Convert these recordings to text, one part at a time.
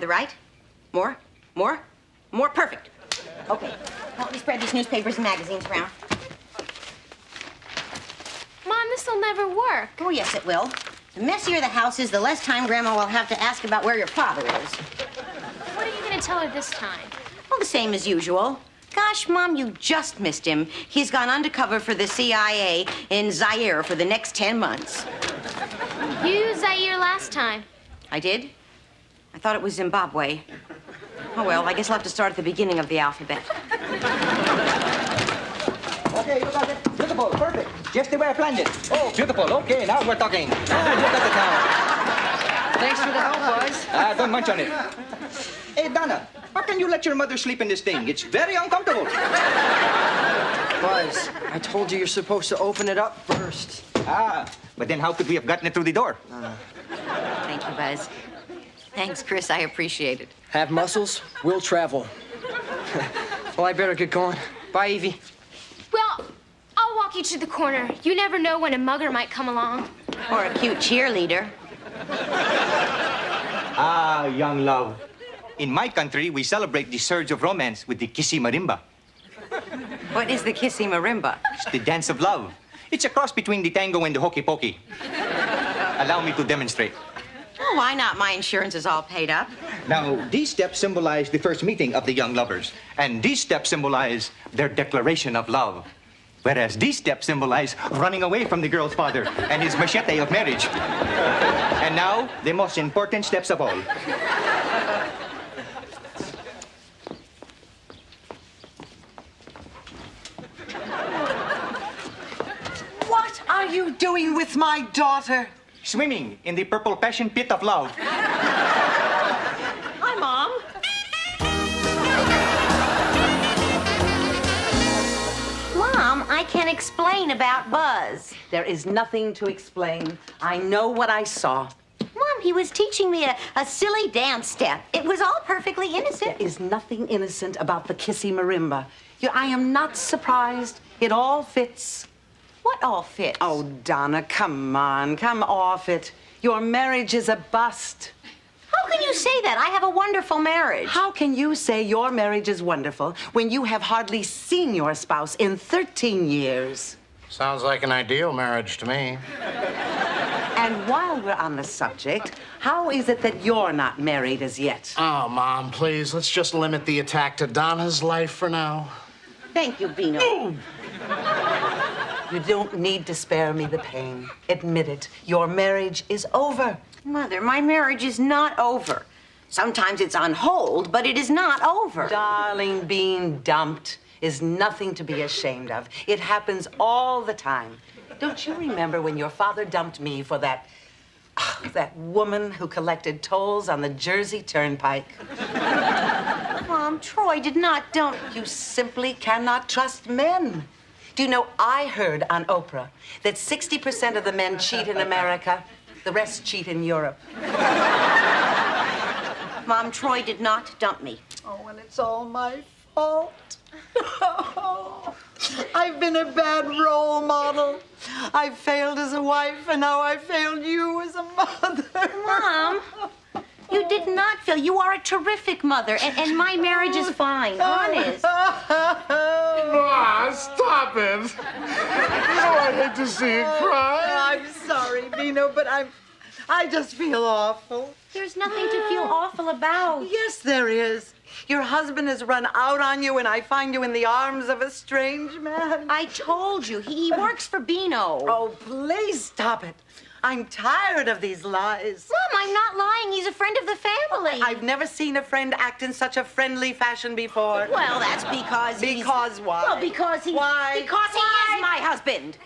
the right? More? More? More? Perfect. Okay. Now let me spread these newspapers and magazines around. Mom, this'll never work. Oh, yes, it will. The messier the house is, the less time Grandma will have to ask about where your father is. What are you going to tell her this time? Well, the same as usual. Gosh, Mom, you just missed him. He's gone undercover for the CIA in Zaire for the next 10 months. You used Zaire last time. I did? I thought it was Zimbabwe. Oh, well, I guess I'll have to start at the beginning of the alphabet. Okay, you got it. Beautiful, perfect. Just the way I planned it. Oh, beautiful. Okay, now we're talking. You got it now. Thanks for the help, Buzz. Don't munch on it. Hey, Donna, how can you let your mother sleep in this thing? It's very uncomfortable. Buzz, I told you you're supposed to open it up first. But then how could we have gotten it through the door? Thank you, Buzz. Thanks, Chris. I appreciate it. Have muscles, we'll travel. Well, I better get going. Bye, Evie. Well, I'll walk you to the corner. You never know when a mugger might come along. Or a cute cheerleader. Young love. In my country, we celebrate the surge of romance with the kissy marimba. What is the kissy marimba? It's the dance of love. It's a cross between the tango and the hokey pokey. Allow me to demonstrate. Oh, why not? My insurance is all paid up. Now, these steps symbolize the first meeting of the young lovers. And these steps symbolize their declaration of love. Whereas these steps symbolize running away from the girl's father and his machete of marriage. And now, the most important steps of all. What are you doing with my daughter? Swimming in the purple passion pit of love. Hi, Mom. Mom, I can explain about Buzz. There is nothing to explain. I know what I saw. Mom, he was teaching me a silly dance step. It was all perfectly innocent. There is nothing innocent about the kissy marimba. I am not surprised. It all fits. What all fits? Oh, Donna, come on. Come off it. Your marriage is a bust. How can you say that? I have a wonderful marriage. How can you say your marriage is wonderful when you have hardly seen your spouse in 13 years? Sounds like an ideal marriage to me. And while we're on the subject, how is it that you're not married as yet? Oh, Mom, please, let's just limit the attack to Donna's life for now. Thank you, Bino. Ooh. You don't need to spare me the pain. Admit it. Your marriage is over. Mother, my marriage is not over. Sometimes it's on hold, but it is not over. Darling, being dumped is nothing to be ashamed of. It happens all the time. Don't you remember when your father dumped me for that woman who collected tolls on the Jersey Turnpike? Mom, Troy did not dump. You simply cannot trust men. Do you know, I heard on Oprah that 60% of the men cheat in America, the rest cheat in Europe. Mom, Troy did not dump me. Oh, and it's all my fault. I've been a bad role model. I failed as a wife, and now I failed you as a mother. Mom, you did not fail. You are a terrific mother, and my marriage is fine, honest. Ah, stop it. I hate to see you cry. I'm sorry, Bino, but I just feel awful. There's nothing to feel awful about. Yes, there is. Your husband has run out on you, and I find you in the arms of a strange man. I told you, he works for Bino. Oh, please stop it. I'm tired of these lies. Mom, I'm not lying. He's a friend of the family. I've never seen a friend act in such a friendly fashion before. Well, that's because Because why? Well, because he... Why? Because he is my husband.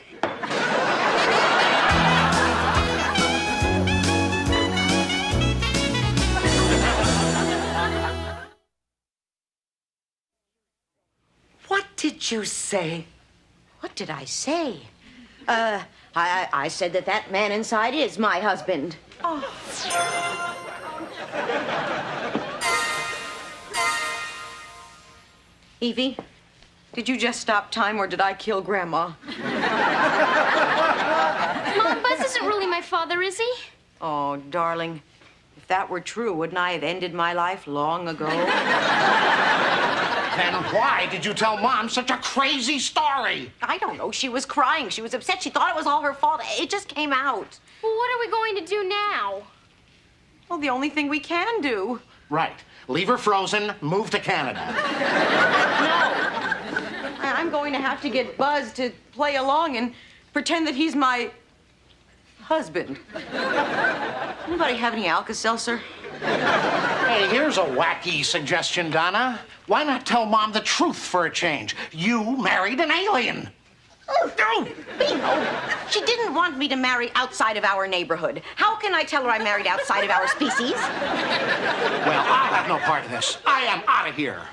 What did you say? What did I say? I said that man inside is my husband. Oh. Evie, did you just stop time or did I kill Grandma? Mom, Buzz isn't really my father, is he? Oh, darling, If that were true, wouldn't I have ended my life long ago? Then why did you tell Mom such a crazy story? I don't know. She was crying. She was upset. She thought it was all her fault. It just came out. Well, what are we going to do now? Well, the only thing we can do. Right. Leave her frozen, move to Canada. I'm going to have to get Buzz to play along and pretend that he's my husband. Anybody have any Alka-Seltzer? Hey, here's a wacky suggestion, Donna. Why not tell Mom the truth for a change? You married an alien. Oh, Bingo! She didn't want me to marry outside of our neighborhood. How can I tell her I married outside of our species? Well, I'll have no part of this. I am out of here.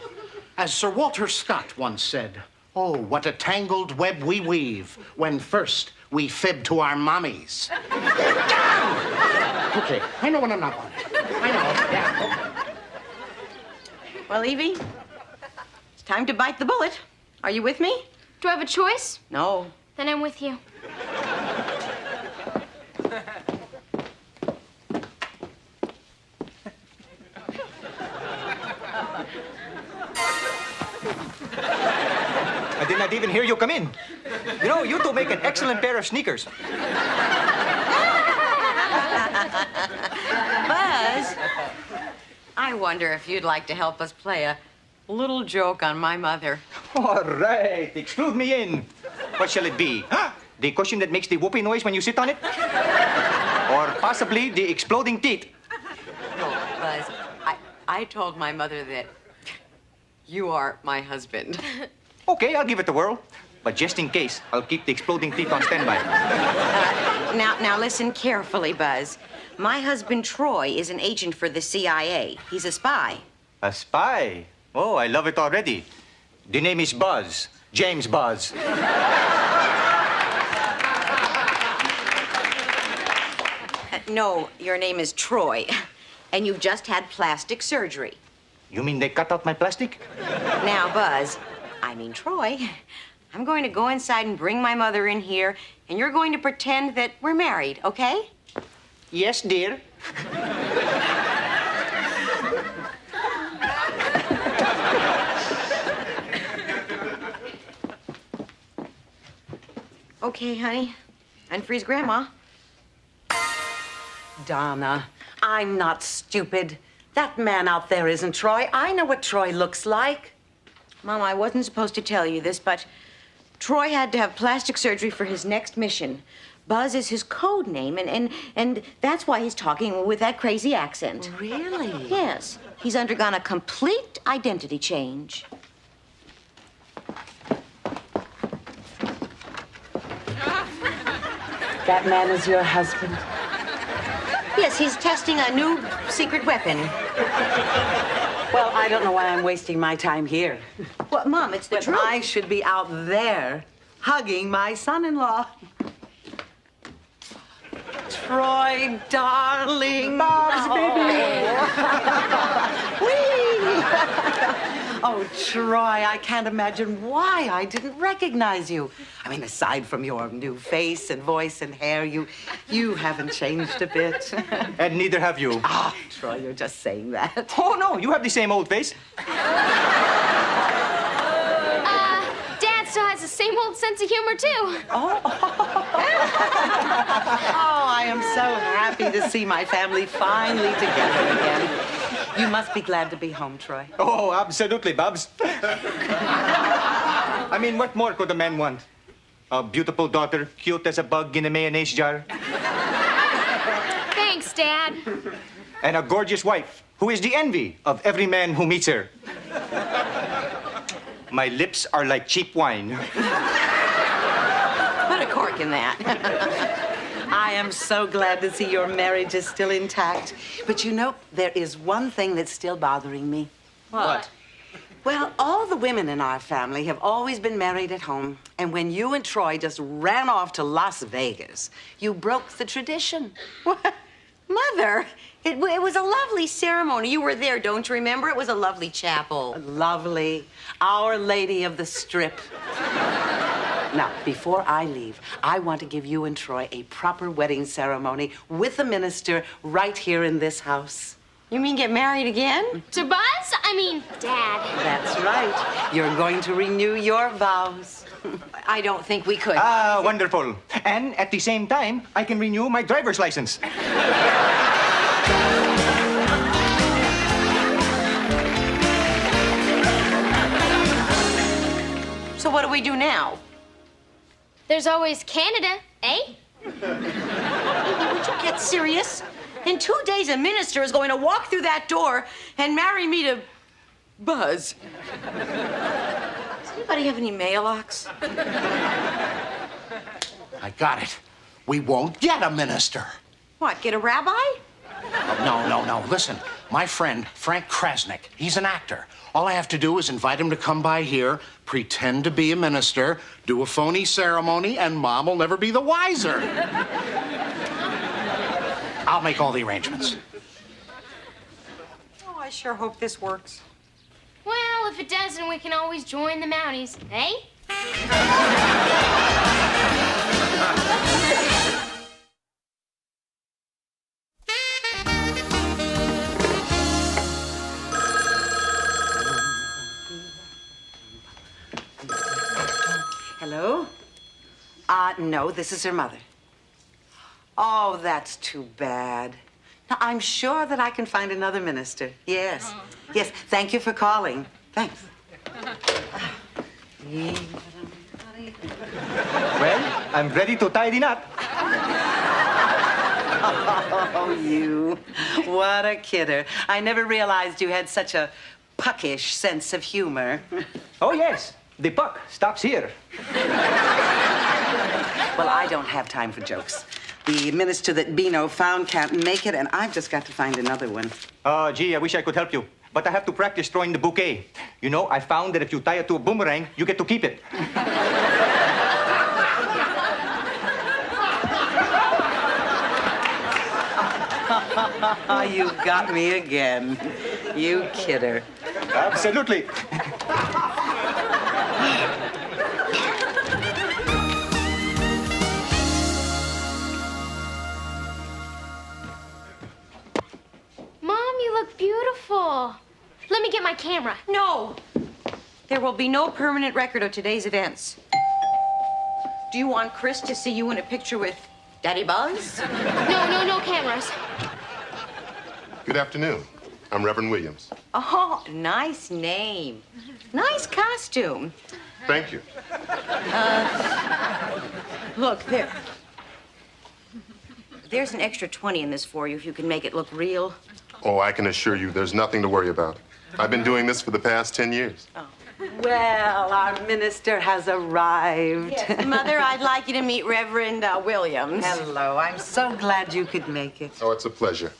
As Sir Walter Scott once said, oh, what a tangled web we weave when first we fib to our mommies. Okay, I know when I'm not wanted. I know, yeah. Well, Evie, it's time to bite the bullet. Are you with me? Do I have a choice? No. Then I'm with you. I did not even hear you come in. You know, you two make an excellent pair of sneakers. Buzz, I wonder if you'd like to help us play a little joke on my mother. All right, exclude me in. What shall it be? The cushion that makes the whoopee noise when you sit on it? Or possibly the exploding teeth? No, Buzz, I told my mother that you are my husband. Okay, I'll give it a whirl. But just in case, I'll keep the exploding teeth on standby. Now listen carefully, Buzz. My husband, Troy, is an agent for the CIA. He's a spy. A spy? Oh, I love it already. The name is Buzz. James Buzz. No, your name is Troy. And you just had plastic surgery. You mean they cut out my plastic? Now, Buzz, I mean Troy, I'm going to go inside and bring my mother in here, and you're going to pretend that we're married, okay? Yes, dear. Okay, honey. Unfreeze Grandma. Donna, I'm not stupid. That man out there isn't Troy. I know what Troy looks like. Mom, I wasn't supposed to tell you this, but Troy had to have plastic surgery for his next mission. Buzz is his code name, and that's why he's talking with that crazy accent. Really? Yes. He's undergone a complete identity change. That man is your husband? Yes, he's testing a new secret weapon. Well, I don't know why I'm wasting my time here. Well, Mom, it's the But truth. I should be out there hugging my son-in-law. Troy, darling. Bob's baby. Whee! Oh, Troy, I can't imagine why I didn't recognize you. I mean, aside from your new face and voice and hair, you haven't changed a bit. And neither have you. Ah, Troy, you're just saying that. Oh, no, you have the same old face. Dad still has the same old sense of humor, too. Oh, I am so happy to see my family finally together again. You must be glad to be home, Troy. Oh, absolutely, Babs. I mean, what more could a man want? A beautiful daughter, cute as a bug in a mayonnaise jar. Thanks, Dad. And a gorgeous wife who is the envy of every man who meets her. My lips are like cheap wine. Put a cork in that. I am so glad to see your marriage is still intact. But you know, there is one thing that's still bothering me. What? Well, all the women in our family have always been married at home. And when you and Troy just ran off to Las Vegas, you broke the tradition. What? Mother, it was a lovely ceremony. You were there, don't you remember? It was a lovely chapel. Lovely. Our Lady of the Strip. Now, before I leave, I want to give you and Troy a proper wedding ceremony with the minister right here in this house. You mean get married again? To Buzz? I mean, Dad. That's right. You're going to renew your vows. I don't think we could. Ah, wonderful. And at the same time, I can renew my driver's license. So what do we do now? There's always Canada, eh? Would you get serious? In 2 days, a minister is going to walk through that door and marry me to Buzz. Does anybody have any mail-ox? I got it. We won't get a minister. What, get a rabbi? No. Listen, my friend, Frank Krasnick, he's an actor. All I have to do is invite him to come by here, pretend to be a minister, do a phony ceremony, and Mom will never be the wiser. I'll make all the arrangements. Oh, I sure hope this works. Well, if it doesn't, we can always join the Mounties, eh? Hello? No, this is her mother. Oh, that's too bad. Now, I'm sure that I can find another minister. Yes. Yes, thank you for calling. Thanks. Well, I'm ready to tie the knot. Oh, you. What a kidder. I never realized you had such a puckish sense of humor. Oh, yes. The puck stops here. Well, I don't have time for jokes. The minister that Bino found can't make it, and I've just got to find another one. Oh, gee, I wish I could help you. But I have to practice throwing the bouquet. You know, I found that if you tie it to a boomerang, you get to keep it. You got me again. You kidder. Absolutely. Mom, you look beautiful. Let me get my camera. No. There will be no permanent record of today's events. Do you want Chris to see you in a picture with Daddy Buzz? No cameras. Good afternoon. I'm Reverend Williams. Oh, nice name. Nice costume. Thank you. Look, there's an extra 20 in this for you if you can make it look real. Oh, I can assure you there's nothing to worry about. I've been doing this for the past 10 years. Well, our minister has arrived. Yes, Mother, I'd like you to meet Reverend Williams. Hello. I'm so glad you could make it. Oh, it's a pleasure.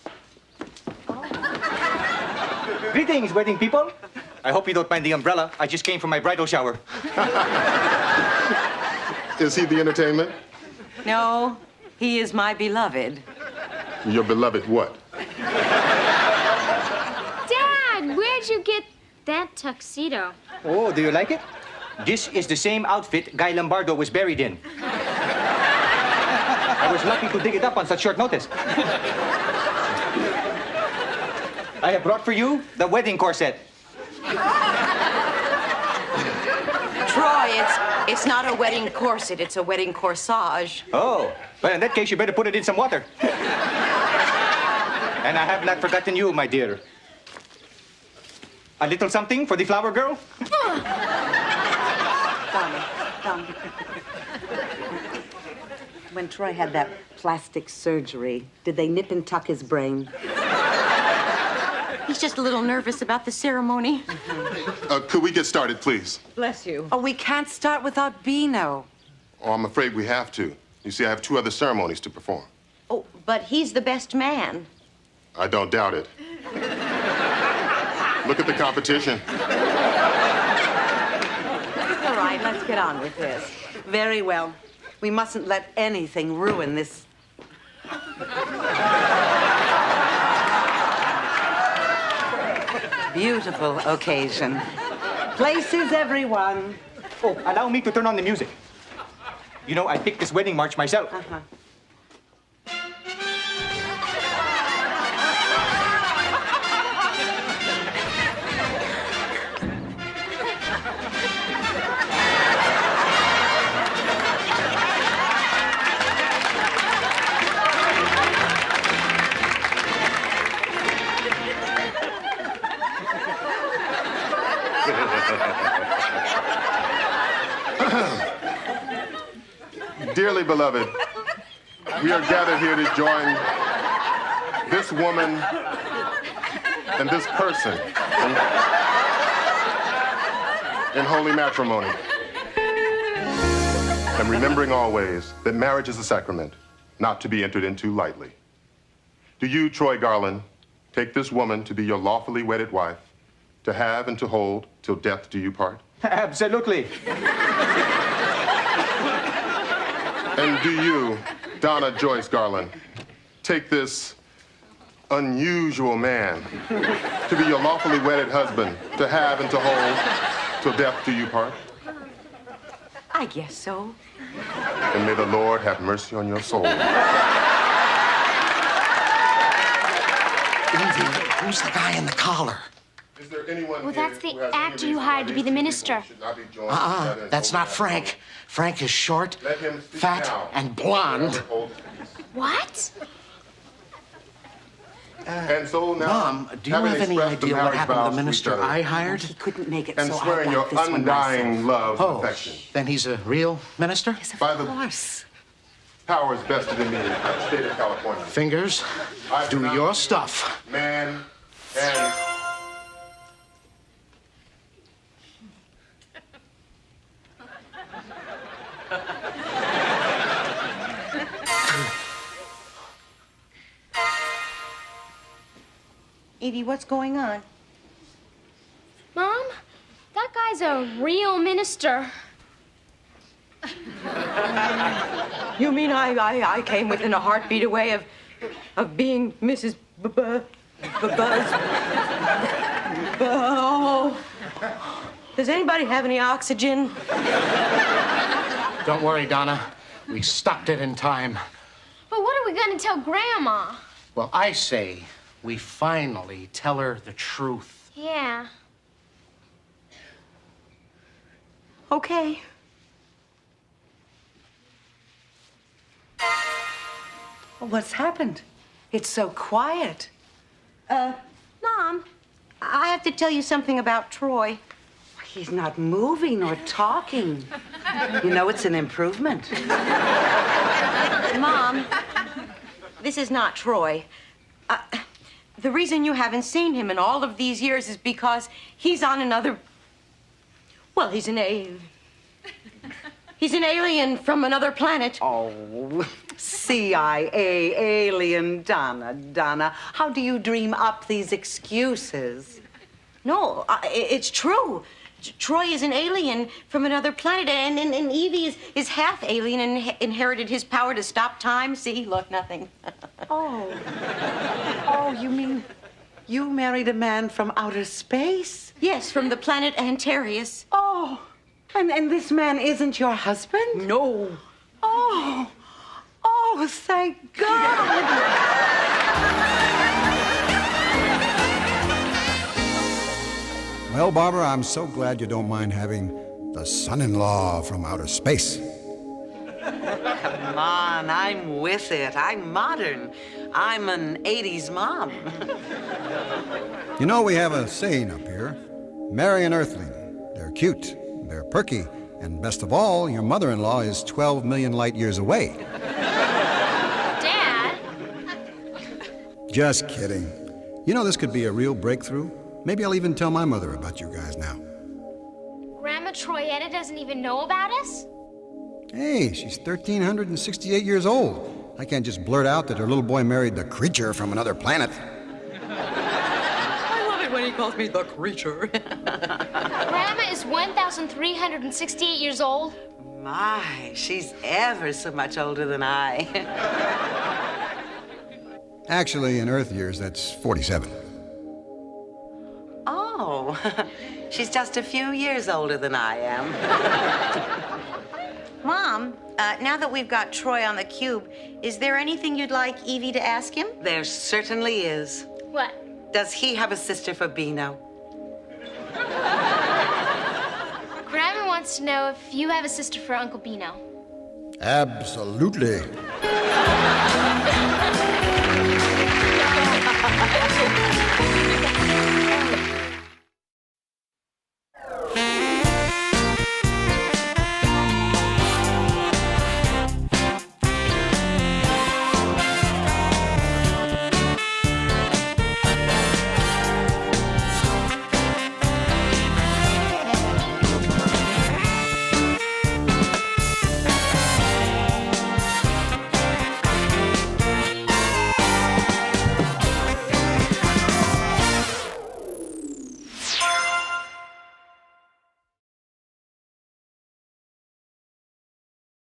Greetings, wedding people. I hope you don't mind the umbrella. I just came from my bridal shower. Is he the entertainment? No, he is my beloved. Your beloved what? Dad, where'd you get that tuxedo? Oh, do you like it? This is the same outfit Guy Lombardo was buried in. I was lucky to dig it up on such short notice. I have brought for you the wedding corset. Troy, it's not a wedding corset, it's a wedding corsage. Oh, well, in that case, you better put it in some water. And I have not forgotten you, my dear. A little something for the flower girl? Done. When Troy had that plastic surgery, did they nip and tuck his brain? He's just a little nervous about the ceremony. Could we get started, please? Bless you. Oh, we can't start without Bino. Oh, I'm afraid we have to. You see, I have 2 other ceremonies to perform. Oh, but he's the best man. I don't doubt it. Look at the competition. All right, let's get on with this. Very well. We mustn't let anything ruin this. Beautiful occasion. Places, everyone. Oh, allow me to turn on the music. You know, I picked this wedding march myself. Dearly beloved, we are gathered here to join this woman and this person in holy matrimony. And remembering always that marriage is a sacrament, not to be entered into lightly. Do you, Troy Garland, take this woman to be your lawfully wedded wife, to have and to hold till death do you part? Absolutely. And do you, Donna Joyce Garland, take this unusual man to be your lawfully wedded husband, to have and to hold till death do you part? I guess so. And may the Lord have mercy on your soul. Evie, who's the guy in the collar? Is there anyone Well, here that's the who has any actor you reason hired why to be these the two minister. people should not be joined together in That's holy not Frank. matrimony? Frank is short, Let him speak fat, now. and blonde. Hold his peace. What? And so now, Mom, do you having have any expressed the idea what marriage happened to vows the each minister other, I hired? He couldn't make it, and so I swearing your got this one undying myself. love and Oh, affection. then he's a real minister? Yes, By of the- course. Powers vested in me in the state of California. Fingers, I do pronounce your you stuff. Man and... Evie, what's going on? Mom, that guy's a real minister. You mean I came within a heartbeat away of being Mrs. Buzz? Oh. Does anybody have any oxygen? Don't worry, Donna. We stopped it in time. But what are we gonna tell Grandma? Well, I say we finally tell her the truth. Yeah. Okay. What's happened? It's so quiet. Mom, I have to tell you something about Troy. He's not moving or talking. You know, it's an improvement. Mom, this is not Troy. The reason you haven't seen him in all of these years is because he's on another... Well, he's an alien from another planet. Oh, CIA, alien, Donna. How do you dream up these excuses? No, it's true. Troy is an alien from another planet, and Evie is half alien and inherited his power to stop time. See, look, nothing. Oh. Oh, you mean you married a man from outer space? Yes, from the planet Antarius. Oh, and this man isn't your husband? No. Oh, oh, thank God. Well, Barbara, I'm so glad you don't mind having the son-in-law from outer space. Come on, I'm with it. I'm modern. I'm an 80s mom. You know, we have a saying up here. Marry an earthling. They're cute, they're perky, and best of all, your mother-in-law is 12 million light years away. Dad? Just kidding. You know, this could be a real breakthrough. Maybe I'll even tell my mother about you guys now. Grandma Troyetta doesn't even know about us? Hey, she's 1,368 years old. I can't just blurt out that her little boy married the creature from another planet. I love it when he calls me the creature. Grandma is 1,368 years old. My, she's ever so much older than I. Actually, in Earth years, that's 47. Oh, she's just a few years older than I am. Mom, now that we've got Troy on the cube, is there anything you'd like Evie to ask him? There certainly is. What? Does he have a sister for Bino? Grandma wants to know if you have a sister for Uncle Bino. Absolutely.